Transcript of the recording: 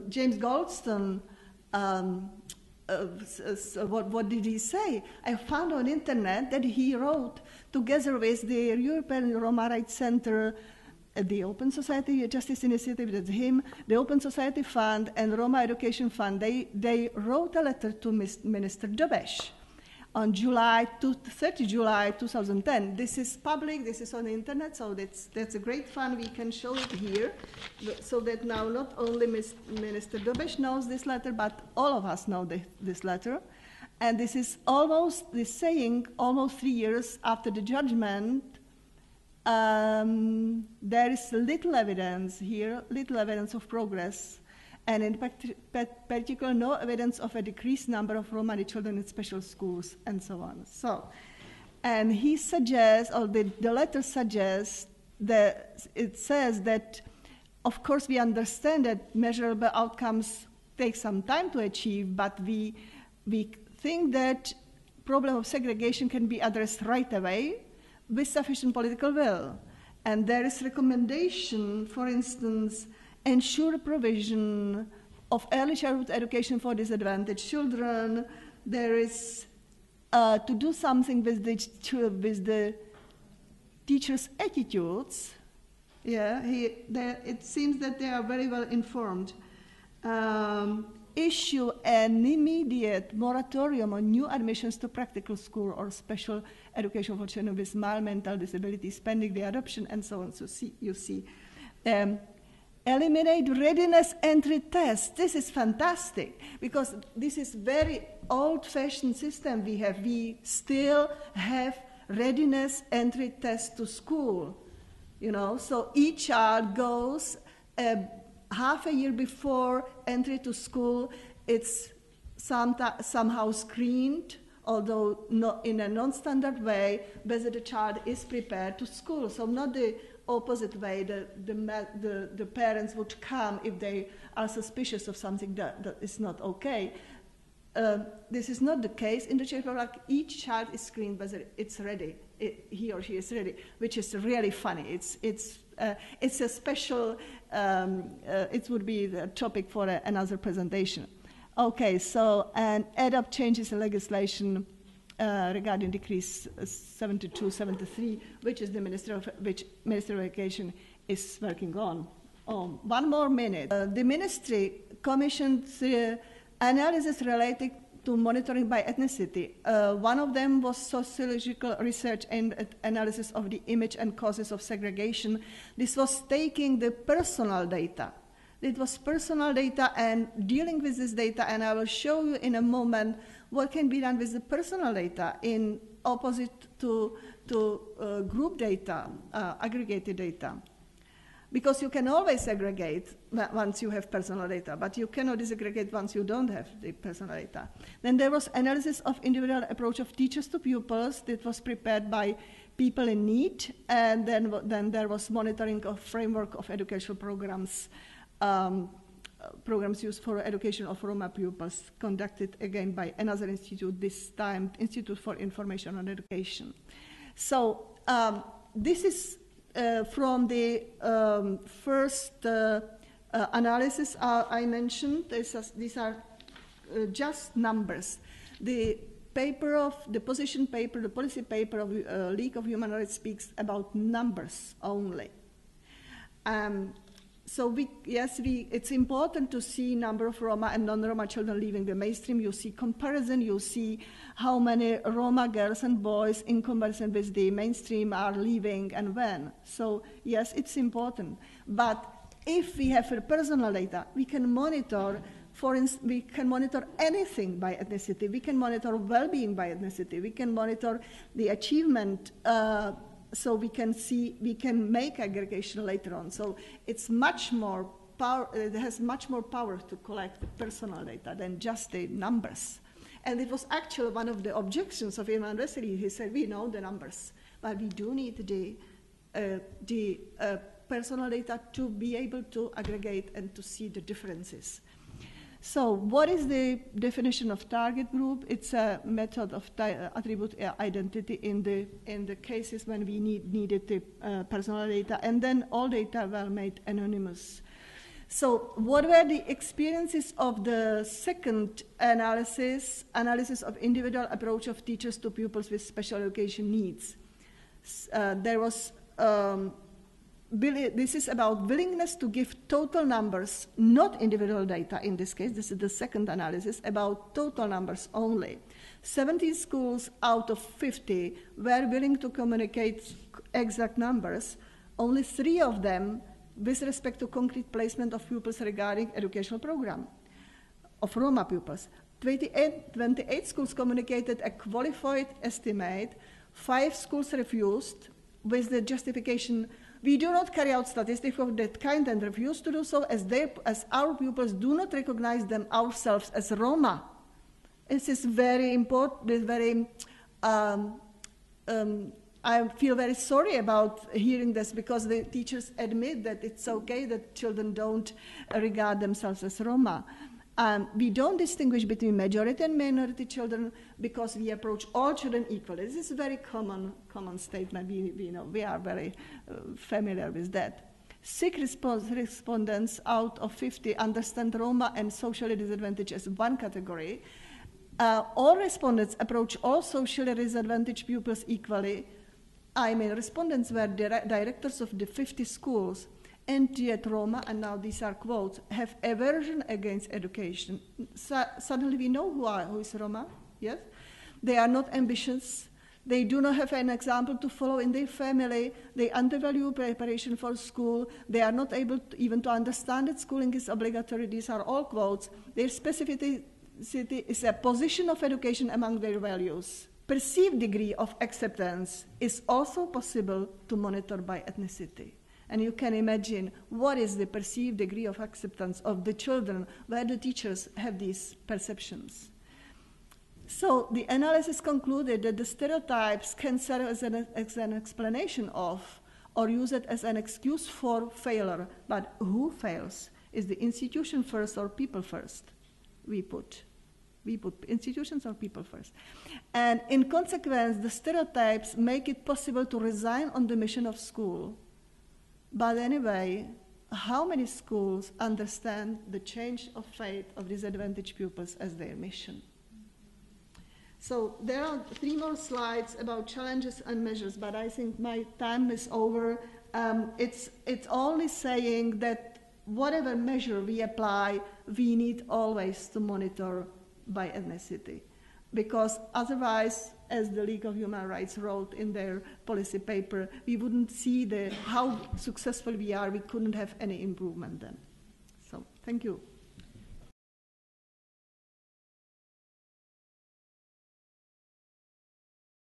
James Goldstone, what did he say? I found on internet that he wrote together with the European Roma Rights Center, the Open Society Justice Initiative, that's him, the Open Society Fund, and Roma Education Fund. They wrote a letter to Minister Dobeš on 30 July 2010. This is public, this is on the internet, so that's a great fun. We can show it here, so that now not only Minister Dobeš knows this letter, but all of us know this letter. And this is saying almost 3 years after the judgment. There is little evidence here, little evidence of progress, and in particular, no evidence of a decreased number of Romani children in special schools, and so on. And he suggests, or the letter suggests, that it says that, of course, we understand that measurable outcomes take some time to achieve, but we think that problem of segregation can be addressed right away with sufficient political will. And there is recommendation, for instance, ensure provision of early childhood education for disadvantaged children. There is to do something with the teachers' attitudes. Yeah, it seems that they are very well informed. Issue an immediate moratorium on new admissions to practical school or special education for children with mild mental disabilities pending the adoption, and so on. So you see. Eliminate readiness entry tests. This is fantastic, because this is very old-fashioned system we have. We still have readiness entry tests to school, so each child goes half a year before entry to school. It's somehow screened, although not in a non-standard way, whether the child is prepared to school. So not the opposite way, the parents would come if they are suspicious of something that is not okay. This is not the case. In the Czech Republic, each child is screened whether it's ready, he or she is ready, which is really funny. It's a special, it would be the topic for another presentation. Okay, so, and adopt changes in legislation regarding Decree 72/73, which is which Ministry of Education is working on. Oh, 1 more minute. The ministry commissioned analysis related to monitoring by ethnicity. One of them was sociological research aimed at analysis of the image and causes of segregation. This was taking the personal data. It was personal data and dealing with this data, and I will show you in a moment what can be done with the personal data in opposite to group data, aggregated data. Because you can always aggregate once you have personal data, but you cannot disaggregate once you don't have the personal data. Then there was analysis of individual approach of teachers to pupils that was prepared by people in need, and then there was monitoring of framework of educational programs, programs used for education of Roma pupils, conducted again by another institute, this time Institute for Information on Education. So this is from the first analysis I mentioned. These are just numbers. The position paper, the policy paper of League of Human Rights speaks about numbers only. So it's important to see number of Roma and non-Roma children leaving the mainstream. You see comparison, you see how many Roma girls and boys in comparison with the mainstream are leaving and when. So yes, it's important. But if we have personal data, we can monitor, for instance, we can monitor anything by ethnicity. We can monitor well-being by ethnicity. We can monitor the achievement, so we can make aggregation later on. So it's much more power, it has much more power to collect the personal data than just the numbers. And it was actually one of the objections of Ivan Vesely. He said, we know the numbers, but we do need the personal data to be able to aggregate and to see the differences. So what is the definition of target group? It's a method of attribute identity in the cases when we needed the personal data, and then all data were made anonymous. So what were the experiences of the second analysis of individual approach of teachers to pupils with special education needs? There was, this is about willingness to give total numbers, not individual data in this case. This is the second analysis, about total numbers only. 70 schools out of 50 were willing to communicate exact numbers. Only 3 of them with respect to concrete placement of pupils regarding educational program of Roma pupils. 28 schools communicated a qualified estimate. 5 schools refused with the justification, we do not carry out statistics of that kind and refuse to do so as our pupils do not recognize them ourselves as Roma. This is very important, very I feel very sorry about hearing this because the teachers admit that it's okay that children don't regard themselves as Roma. We don't distinguish between majority and minority children because we approach all children equally. This is a very common statement. We are very familiar with that. 6 respondents out of 50 understand Roma and socially disadvantaged as one category. All respondents approach all socially disadvantaged pupils equally. Respondents were directors of the 50 schools, and yet Roma, and now these are quotes, have aversion against education. Suddenly we know who is Roma, yes? They are not ambitious. They do not have an example to follow in their family. They undervalue preparation for school. They are not able even to understand that schooling is obligatory. These are all quotes. Their specificity is a position of education among their values. Perceived degree of acceptance is also possible to monitor by ethnicity. And you can imagine what is the perceived degree of acceptance of the children where the teachers have these perceptions. So the analysis concluded that the stereotypes can serve as an explanation of or use it as an excuse for failure. But who fails? Is the institution first or people first? We put institutions or people first. And in consequence, the stereotypes make it possible to resign on the mission of school. But anyway, how many schools understand the change of fate of disadvantaged pupils as their mission? So there are 3 more slides about challenges and measures, but I think my time is over. It's only saying that whatever measure we apply, we need always to monitor by ethnicity, because otherwise, as the League of Human Rights wrote in their policy paper, we wouldn't see how successful we are. We couldn't have any improvement then. So, thank you.